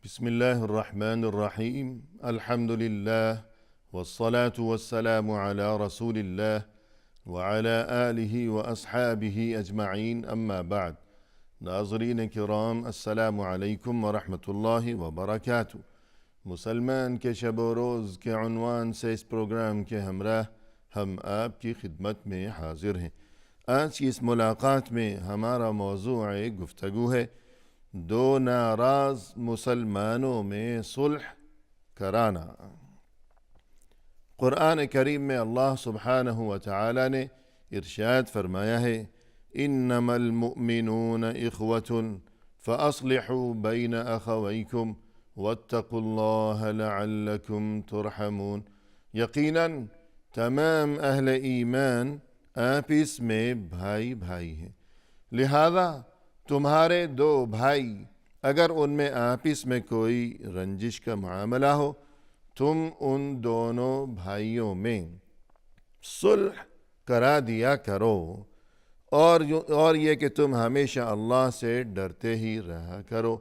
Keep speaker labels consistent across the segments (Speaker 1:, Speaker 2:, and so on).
Speaker 1: بسم الله الرحمن الرحيم. الحمد لله والصلاة والسلام على رسول الله وعلى آله وأصحابه أجمعين، أما بعد. ناظرین کرام، السلام علیکم ورحمۃ اللہ وبرکاتہ۔ مسلمان کے شب و روز کے عنوان سے اس پروگرام کے ہمراہ ہم آپ کی خدمت میں حاضر ہیں۔ آج کی اس ملاقات میں ہمارا موضوع گفتگو ہے دو ناراض مسلمانوں میں صلح کرانا۔ قرآن کریم میں اللہ سبحانہ و تعالی نے ارشاد فرمایا ہے، انما المؤمنون اخوة فاصلحوا بین اخویکم واتقوا اللہ لعلکم ترحمون۔ یقیناً تمام اہل ایمان آپس میں بھائی بھائی ہیں، لہذا تمہارے دو بھائی اگر ان میں آپس میں کوئی رنجش کا معاملہ ہو، تم ان دونوں بھائیوں میں صلح کرا دیا کرو، اور یہ کہ تم ہمیشہ اللہ سے ڈرتے ہی رہا کرو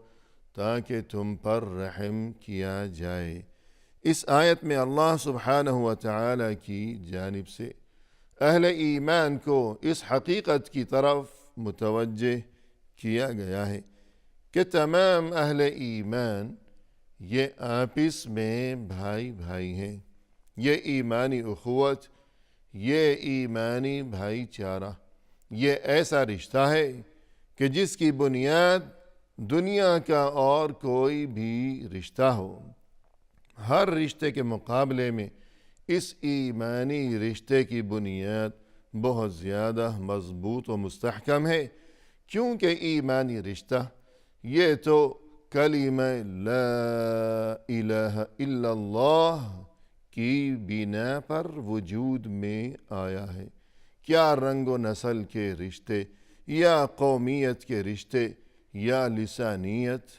Speaker 1: تاکہ تم پر رحم کیا جائے۔ اس آیت میں اللہ سبحانہ و تعالی کی جانب سے اہل ایمان کو اس حقیقت کی طرف متوجہ کیا گیا ہے کہ تمام اہل ایمان یہ آپس میں بھائی بھائی ہیں۔ یہ ایمانی اخوت، یہ ایمانی بھائی چارہ، یہ ایسا رشتہ ہے کہ جس کی بنیاد دنیا کا اور کوئی بھی رشتہ ہو، ہر رشتے کے مقابلے میں اس ایمانی رشتے کی بنیاد بہت زیادہ مضبوط و مستحکم ہے، کیونکہ ایمانی رشتہ یہ تو کلمہ لا الہ الا اللہ کی بنا پر وجود میں آیا ہے۔ کیا رنگ و نسل کے رشتے یا قومیت کے رشتے یا لسانیت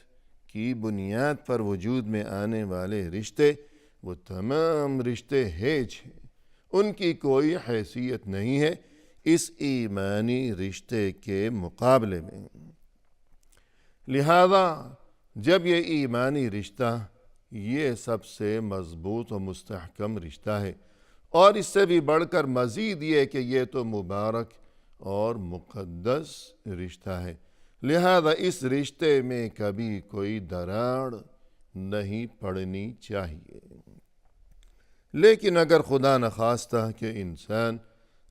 Speaker 1: کی بنیاد پر وجود میں آنے والے رشتے، وہ تمام رشتے ہیچ ہیں، ان کی کوئی حیثیت نہیں ہے اس ایمانی رشتے کے مقابلے میں۔ لہذا جب یہ ایمانی رشتہ یہ سب سے مضبوط و مستحکم رشتہ ہے، اور اس سے بھی بڑھ کر مزید یہ کہ یہ تو مبارک اور مقدس رشتہ ہے، لہذا اس رشتے میں کبھی کوئی دراڑ نہیں پڑنی چاہیے۔ لیکن اگر خدا نخواستہ کہ انسان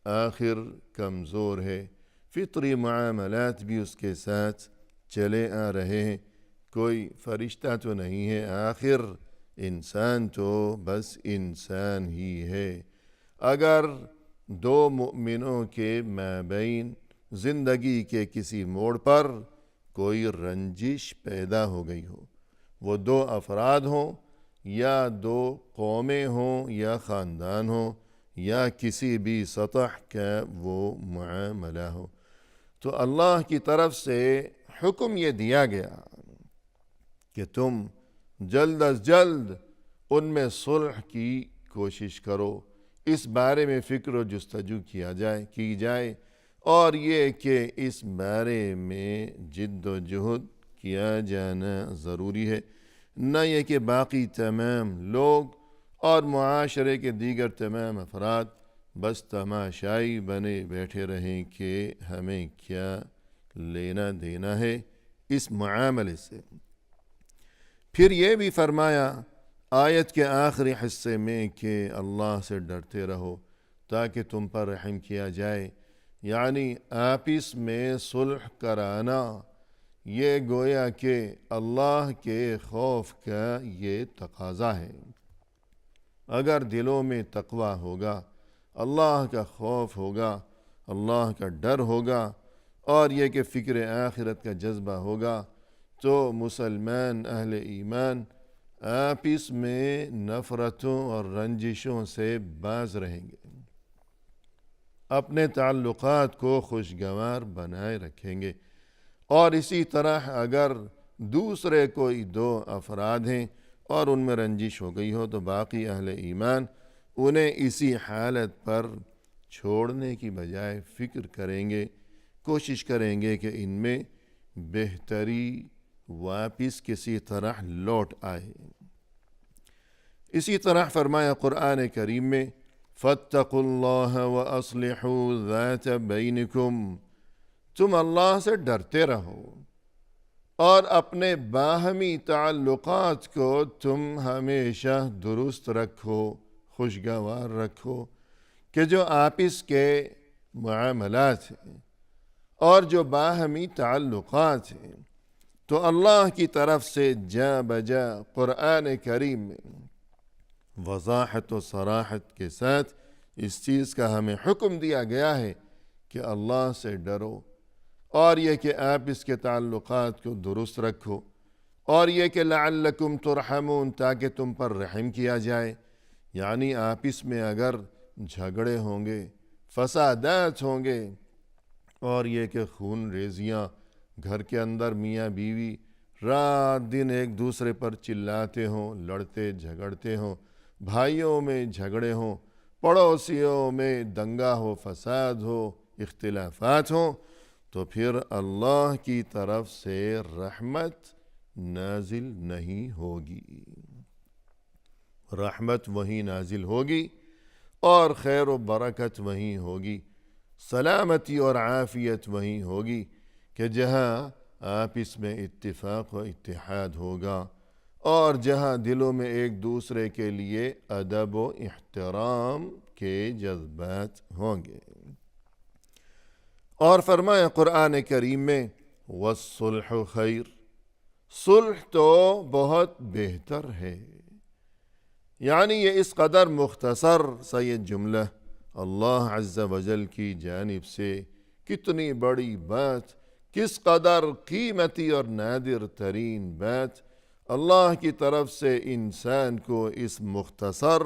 Speaker 1: آخر کمزور ہے، فطری معاملات بھی اس کے ساتھ چلے آ رہے ہیں، کوئی فرشتہ تو نہیں ہے، آخر انسان تو بس انسان ہی ہے۔ اگر دو مومنوں کے مابین زندگی کے کسی موڑ پر کوئی رنجش پیدا ہو گئی ہو، وہ دو افراد ہوں یا دو قومیں ہوں یا خاندان ہوں یا کسی بھی سطح کا وہ معاملہ ہو، تو اللہ کی طرف سے حکم یہ دیا گیا کہ تم جلد از جلد ان میں صلح کی کوشش کرو، اس بارے میں فکر و جستجو کی جائے، اور یہ کہ اس بارے میں جد و جہد کیا جانا ضروری ہے، نہ یہ کہ باقی تمام لوگ اور معاشرے کے دیگر تمام افراد بس تماشائی بنے بیٹھے رہیں کہ ہمیں کیا لینا دینا ہے اس معاملے سے۔ پھر یہ بھی فرمایا آیت کے آخری حصے میں کہ اللہ سے ڈرتے رہو تاکہ تم پر رحم کیا جائے، یعنی آپس میں صلح کرانا یہ گویا کہ اللہ کے خوف کا یہ تقاضا ہے۔ اگر دلوں میں تقوی ہوگا، اللہ کا خوف ہوگا، اللہ کا ڈر ہوگا، اور یہ کہ فکر آخرت کا جذبہ ہوگا، تو مسلمان اہل ایمان آپس میں نفرتوں اور رنجشوں سے باز رہیں گے، اپنے تعلقات کو خوشگوار بنائے رکھیں گے، اور اسی طرح اگر دوسرے کوئی دو افراد ہیں اور ان میں رنجش ہو گئی ہو تو باقی اہل ایمان انہیں اسی حالت پر چھوڑنے کی بجائے فکر کریں گے، کوشش کریں گے کہ ان میں بہتری واپس کسی طرح لوٹ آئے۔ اسی طرح فرمایا قرآن کریم میں فاتقوا اللہ واصلحوا ذات بینکم، تم اللہ سے ڈرتے رہو اور اپنے باہمی تعلقات کو تم ہمیشہ درست رکھو، خوشگوار رکھو، کہ جو آپس کے معاملات ہیں اور جو باہمی تعلقات ہیں، تو اللہ کی طرف سے جا بجا قرآن کریم میں وضاحت و صراحت کے ساتھ اس چیز کا ہمیں حکم دیا گیا ہے کہ اللہ سے ڈرو، اور یہ کہ آپ اس کے تعلقات کو درست رکھو، اور یہ کہ لعلکم ترحمون، تاکہ تم پر رحم کیا جائے۔ یعنی آپس میں اگر جھگڑے ہوں گے، فسادات ہوں گے، اور یہ کہ خون ریزیاں گھر کے اندر میاں بیوی رات دن ایک دوسرے پر چلاتے ہوں، لڑتے جھگڑتے ہوں، بھائیوں میں جھگڑے ہوں، پڑوسیوں میں دنگا ہو، فساد ہو، اختلافات ہوں، تو پھر اللہ کی طرف سے رحمت نازل نہیں ہوگی۔ رحمت وہیں نازل ہوگی اور خیر و برکت وہیں ہوگی، سلامتی اور عافیت وہیں ہوگی کہ جہاں آپس میں اتفاق و اتحاد ہوگا، اور جہاں دلوں میں ایک دوسرے کے لیے ادب و احترام کے جذبات ہوں گے۔ اور فرمایا قرآن کریم میں والصلح خیر، صلح تو بہت بہتر ہے۔ یعنی یہ اس قدر مختصر سا یہ جملہ اللہ عز و جل کی جانب سے کتنی بڑی بات، کس قدر قیمتی اور نادر ترین بات اللہ کی طرف سے انسان کو اس مختصر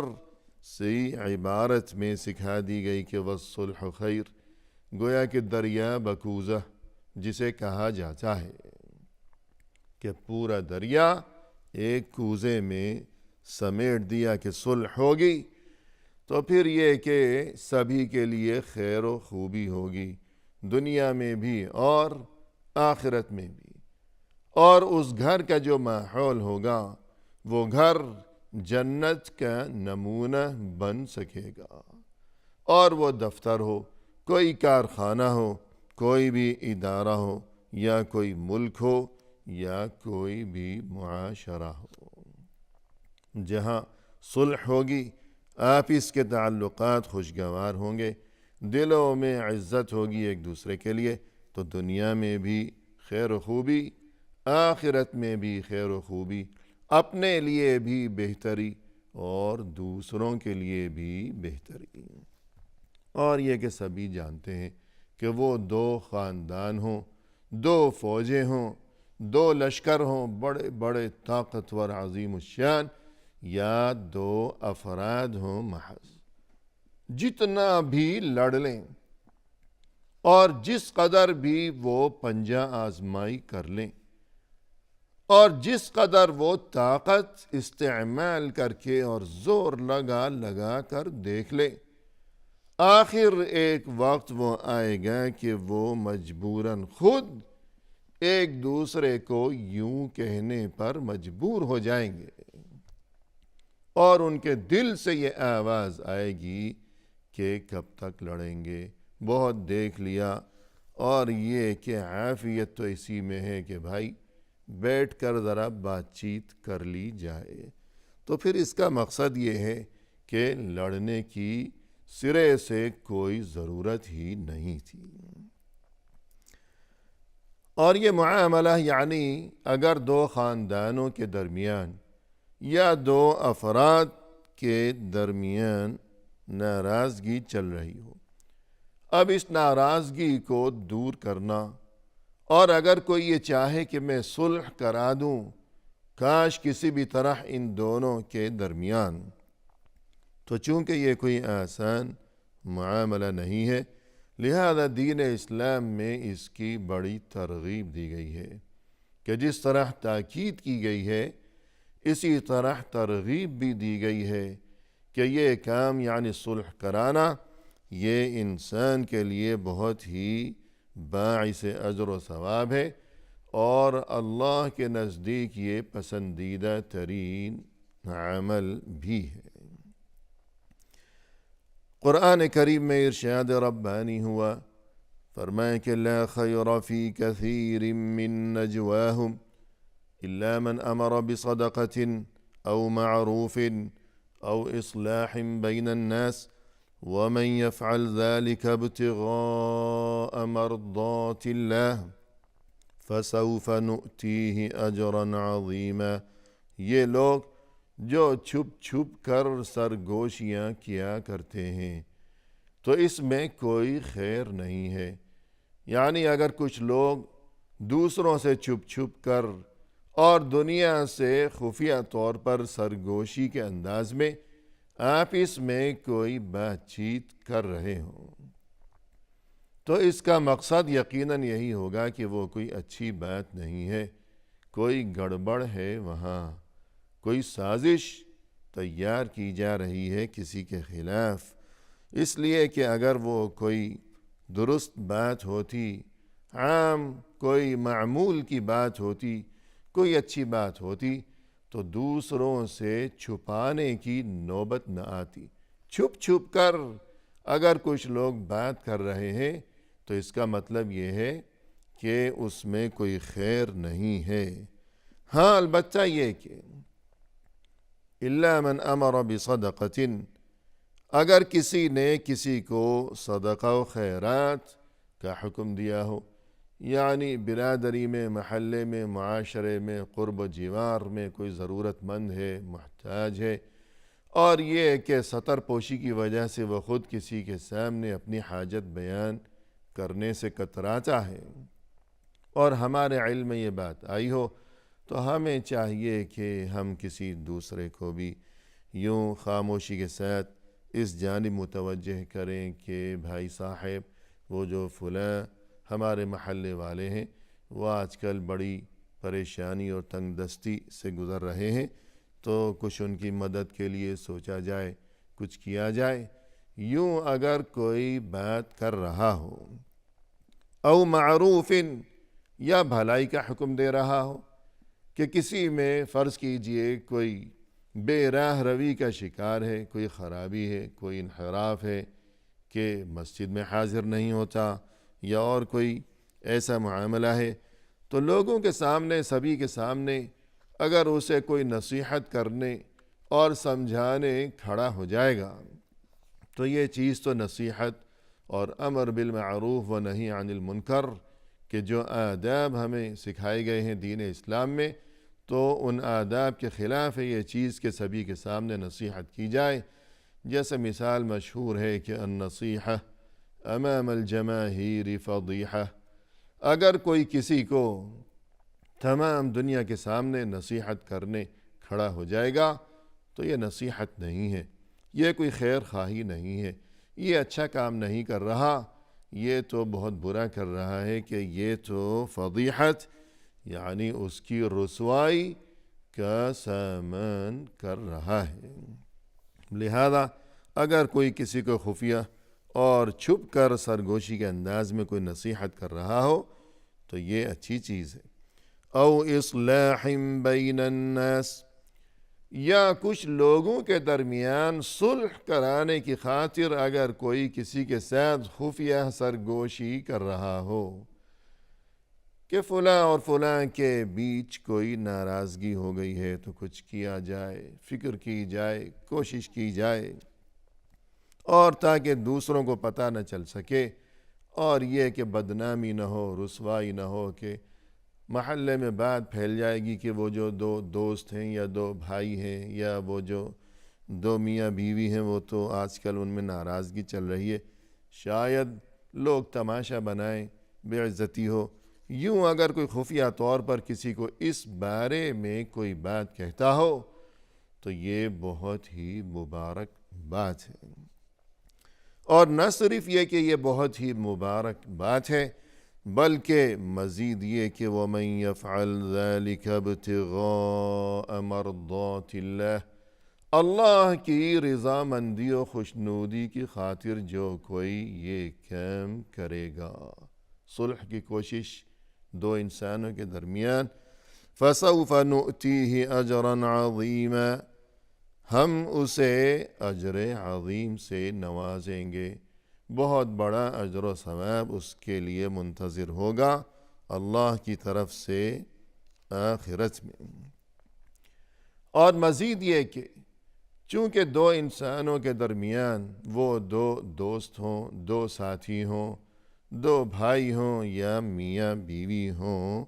Speaker 1: سی عبارت میں سکھا دی گئی کہ والصلح خیر۔ گویا کہ دریا بکوزہ جسے کہا جاتا ہے کہ پورا دریا ایک کوزے میں سمیٹ دیا کہ صلح ہوگی، تو پھر یہ کہ سبھی کے لیے خیر و خوبی ہوگی، دنیا میں بھی اور آخرت میں بھی، اور اس گھر کا جو ماحول ہوگا وہ گھر جنت کا نمونہ بن سکے گا، اور وہ دفتر ہو، کوئی کارخانہ ہو، کوئی بھی ادارہ ہو، یا کوئی ملک ہو، یا کوئی بھی معاشرہ ہو، جہاں صلح ہوگی، آپس کے تعلقات خوشگوار ہوں گے، دلوں میں عزت ہوگی ایک دوسرے کے لیے، تو دنیا میں بھی خیر و خوبی، آخرت میں بھی خیر و خوبی، اپنے لیے بھی بہتری اور دوسروں کے لیے بھی بہتری۔ اور یہ کہ سبھی جانتے ہیں کہ وہ دو خاندان ہوں، دو فوجیں ہوں، دو لشکر ہوں، بڑے بڑے طاقتور عظیم الشان، یا دو افراد ہوں محض، جتنا بھی لڑ لیں اور جس قدر بھی وہ پنجہ آزمائی کر لیں اور جس قدر وہ طاقت استعمال کر کے اور زور لگا لگا کر دیکھ لیں، آخر ایک وقت وہ آئے گا کہ وہ مجبوراً خود ایک دوسرے کو یوں کہنے پر مجبور ہو جائیں گے، اور ان کے دل سے یہ آواز آئے گی کہ کب تک لڑیں گے، بہت دیکھ لیا، اور یہ کہ عافیت تو اسی میں ہے کہ بھائی بیٹھ کر ذرا بات چیت کر لی جائے۔ تو پھر اس کا مقصد یہ ہے کہ لڑنے کی سرے سے کوئی ضرورت ہی نہیں تھی۔ اور یہ معاملہ یعنی اگر دو خاندانوں کے درمیان یا دو افراد کے درمیان ناراضگی چل رہی ہو، اب اس ناراضگی کو دور کرنا، اور اگر کوئی یہ چاہے کہ میں صلح کرا دوں، کاش کسی بھی طرح ان دونوں کے درمیان، تو چونکہ یہ کوئی آسان معاملہ نہیں ہے، لہذا دین اسلام میں اس کی بڑی ترغیب دی گئی ہے کہ جس طرح تاکید کی گئی ہے اسی طرح ترغیب بھی دی گئی ہے کہ یہ کام یعنی صلح کرانا یہ انسان کے لیے بہت ہی باعث اجر و ثواب ہے، اور اللہ کے نزدیک یہ پسندیدہ ترین عمل بھی ہے۔ قرآن کریم میں ارشاد ربانی ہوا، فرمائے کہ لا خیر فی کثیر من نجواہم الا من امر بصدقۃ او معروف او اصلاح بین الناس ومن يفعل ذلك ابتغاء مرضات اللہ فسوف نؤتیہ اجرا عظیما۔ یہ لوگ جو چھپ چھپ کر سرگوشیاں کیا کرتے ہیں تو اس میں کوئی خیر نہیں ہے۔ یعنی اگر کچھ لوگ دوسروں سے چھپ چھپ کر اور دنیا سے خفیہ طور پر سرگوشی کے انداز میں آپس میں کوئی بات چیت کر رہے ہوں تو اس کا مقصد یقیناً یہی ہوگا کہ وہ کوئی اچھی بات نہیں ہے، کوئی گڑبڑ ہے، وہاں کوئی سازش تیار کی جا رہی ہے کسی کے خلاف۔ اس لیے کہ اگر وہ کوئی درست بات ہوتی، عام کوئی معمول کی بات ہوتی، کوئی اچھی بات ہوتی تو دوسروں سے چھپانے کی نوبت نہ آتی۔ چھپ چھپ کر اگر کچھ لوگ بات کر رہے ہیں تو اس کا مطلب یہ ہے کہ اس میں کوئی خیر نہیں ہے۔ ہاں البتہ یہ کہ الا من امر بصدقۃ، اگر کسی نے کسی کو صدقہ و خیرات کا حکم دیا ہو، یعنی برادری میں، محلے میں، معاشرے میں، قرب و جوار میں کوئی ضرورت مند ہے، محتاج ہے، اور یہ کہ ستر پوشی کی وجہ سے وہ خود کسی کے سامنے اپنی حاجت بیان کرنے سے کتراتا ہے اور ہمارے علم میں یہ بات آئی ہو تو ہمیں چاہیے کہ ہم کسی دوسرے کو بھی یوں خاموشی کے ساتھ اس جانب متوجہ کریں کہ بھائی صاحب وہ جو فلاں ہمارے محلے والے ہیں وہ آج کل بڑی پریشانی اور تنگ دستی سے گزر رہے ہیں، تو کچھ ان کی مدد کے لیے سوچا جائے، کچھ کیا جائے۔ یوں اگر کوئی بات کر رہا ہو، او معروف، یا بھلائی کا حکم دے رہا ہو کہ کسی میں فرض کیجئے کوئی بے راہ روی کا شکار ہے، کوئی خرابی ہے، کوئی انحراف ہے کہ مسجد میں حاضر نہیں ہوتا یا اور کوئی ایسا معاملہ ہے، تو لوگوں کے سامنے، سبھی کے سامنے اگر اسے کوئی نصیحت کرنے اور سمجھانے کھڑا ہو جائے گا تو یہ چیز تو نصیحت اور امر بالمعروف و نہی عن المنکر کہ جو آداب ہمیں سکھائے گئے ہیں دین اسلام میں، تو ان آداب کے خلاف ہے یہ چیز کہ سبھی کے سامنے نصیحت کی جائے۔ جیسے مثال مشہور ہے کہ النصیحہ امام الجماہیر فضیحہ، اگر کوئی کسی کو تمام دنیا کے سامنے نصیحت کرنے کھڑا ہو جائے گا تو یہ نصیحت نہیں ہے، یہ کوئی خیر خواہی نہیں ہے، یہ اچھا کام نہیں کر رہا، یہ تو بہت برا کر رہا ہے کہ یہ تو فضیحت یعنی اس کی رسوائی کا سامان کر رہا ہے۔ لہذا اگر کوئی کسی کو خفیہ اور چھپ کر سرگوشی کے انداز میں کوئی نصیحت کر رہا ہو تو یہ اچھی چیز ہے۔ او اصلاح بین الناس، یا کچھ لوگوں کے درمیان صلح کرانے کی خاطر اگر کوئی کسی کے ساتھ خفیہ سرگوشی کر رہا ہو کہ فلاں اور فلاں کے بیچ کوئی ناراضگی ہو گئی ہے تو کچھ کیا جائے، فکر کی جائے، کوشش کی جائے، اور تاکہ دوسروں کو پتہ نہ چل سکے اور یہ کہ بدنامی نہ ہو، رسوائی نہ ہو کہ محلے میں بات پھیل جائے گی کہ وہ جو دو دوست ہیں یا دو بھائی ہیں یا وہ جو دو میاں بیوی ہیں وہ تو آج کل ان میں ناراضگی چل رہی ہے، شاید لوگ تماشا بنائیں، بے عزتی ہو۔ یوں اگر کوئی خفیہ طور پر کسی کو اس بارے میں کوئی بات کہتا ہو تو یہ بہت ہی مبارک بات ہے، اور نہ صرف یہ کہ یہ بہت ہی مبارک بات ہے بلکہ مزید یہ کہ وَمَن يَفْعَلْ ذَلِكَ ابْتِغَاءَ مَرْضَاتِ اللَّهِ، اللہ کی رضامندی و خوشنودی کی خاطر جو کوئی یہ کام کرے گا، صلح کی کوشش دو انسانوں کے درمیان، فَسَوْفَ نُؤْتِيهِ أَجْرًا عَظِيمًا، ہم اسے اجر عظیم سے نوازیں گے، بہت بڑا اجر و ثواب اس کے لیے منتظر ہوگا اللہ کی طرف سے آخرت میں۔ اور مزید یہ کہ چونکہ دو انسانوں کے درمیان وہ دو دوست ہوں، دو ساتھی ہوں، دو بھائی ہوں یا میاں بیوی ہوں،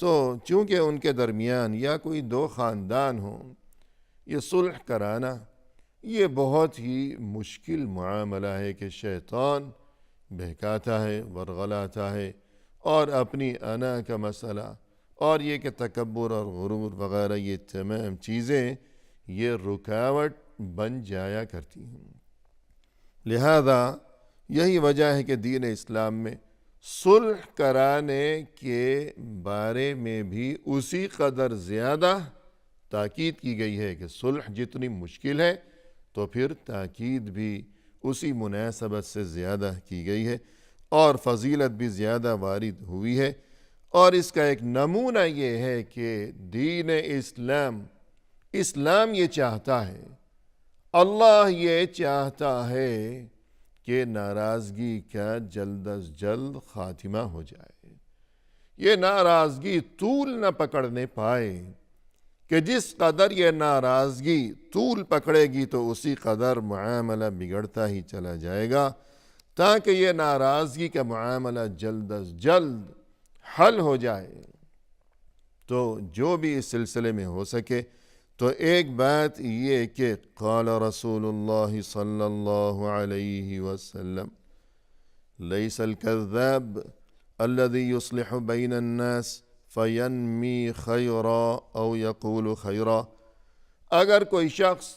Speaker 1: تو چونکہ ان کے درمیان یا کوئی دو خاندان ہوں، یہ صلح کرانا یہ بہت ہی مشکل معاملہ ہے کہ شیطان بہکاتا ہے، ورغلاتا ہے، اور اپنی انا کا مسئلہ اور یہ کہ تکبر اور غرور وغیرہ یہ تمام چیزیں یہ رکاوٹ بن جایا کرتی ہیں۔ لہذا یہی وجہ ہے کہ دین اسلام میں صلح کرانے کے بارے میں بھی اسی قدر زیادہ تاکید کی گئی ہے کہ صلح جتنی مشکل ہے تو پھر تاکید بھی اسی مناسبت سے زیادہ کی گئی ہے، اور فضیلت بھی زیادہ وارد ہوئی ہے۔ اور اس کا ایک نمونہ یہ ہے کہ دین اسلام یہ چاہتا ہے، اللہ یہ چاہتا ہے کہ ناراضگی کا جلد از جلد خاتمہ ہو جائے، یہ ناراضگی طول نہ پکڑنے پائے، کہ جس قدر یہ ناراضگی طول پکڑے گی تو اسی قدر معاملہ بگڑتا ہی چلا جائے گا، تاکہ یہ ناراضگی کا معاملہ جلد از جلد حل ہو جائے۔ تو جو بھی اس سلسلے میں ہو سکے، تو ایک بات یہ کہ قال رسول اللہ صلی اللہ علیہ وسلم لیس الکذاب الذي يصلح بین الناس فینمی خیرا او یقول خیرا، اگر کوئی شخص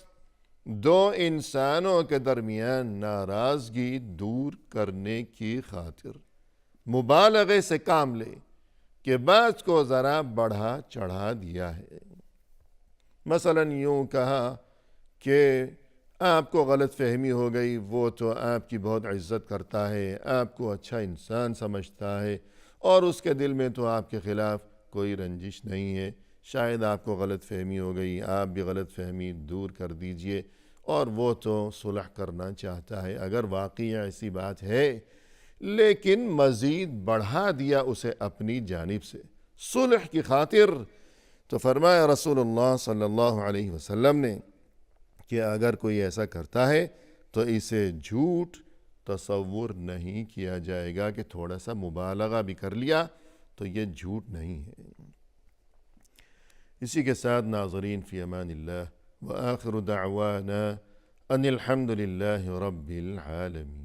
Speaker 1: دو انسانوں کے درمیان ناراضگی دور کرنے کی خاطر مبالغے سے کام لے کہ بات کو ذرا بڑھا چڑھا دیا ہے، مثلا یوں کہا کہ آپ کو غلط فہمی ہو گئی، وہ تو آپ کی بہت عزت کرتا ہے، آپ کو اچھا انسان سمجھتا ہے، اور اس کے دل میں تو آپ کے خلاف کوئی رنجش نہیں ہے، شاید آپ کو غلط فہمی ہو گئی، آپ بھی غلط فہمی دور کر دیجئے، اور وہ تو صلح کرنا چاہتا ہے، اگر واقعی ایسی بات ہے، لیکن مزید بڑھا دیا اسے اپنی جانب سے صلح کی خاطر، تو فرمایا رسول اللہ صلی اللہ علیہ وسلم نے کہ اگر کوئی ایسا کرتا ہے تو اسے جھوٹ تصور نہیں کیا جائے گا، کہ تھوڑا سا مبالغہ بھی کر لیا تو یہ جھوٹ نہیں ہے۔ اسی کے ساتھ ناظرین فی امان اللہ، وآخر دعوانا ان الحمد للہ رب العالمین۔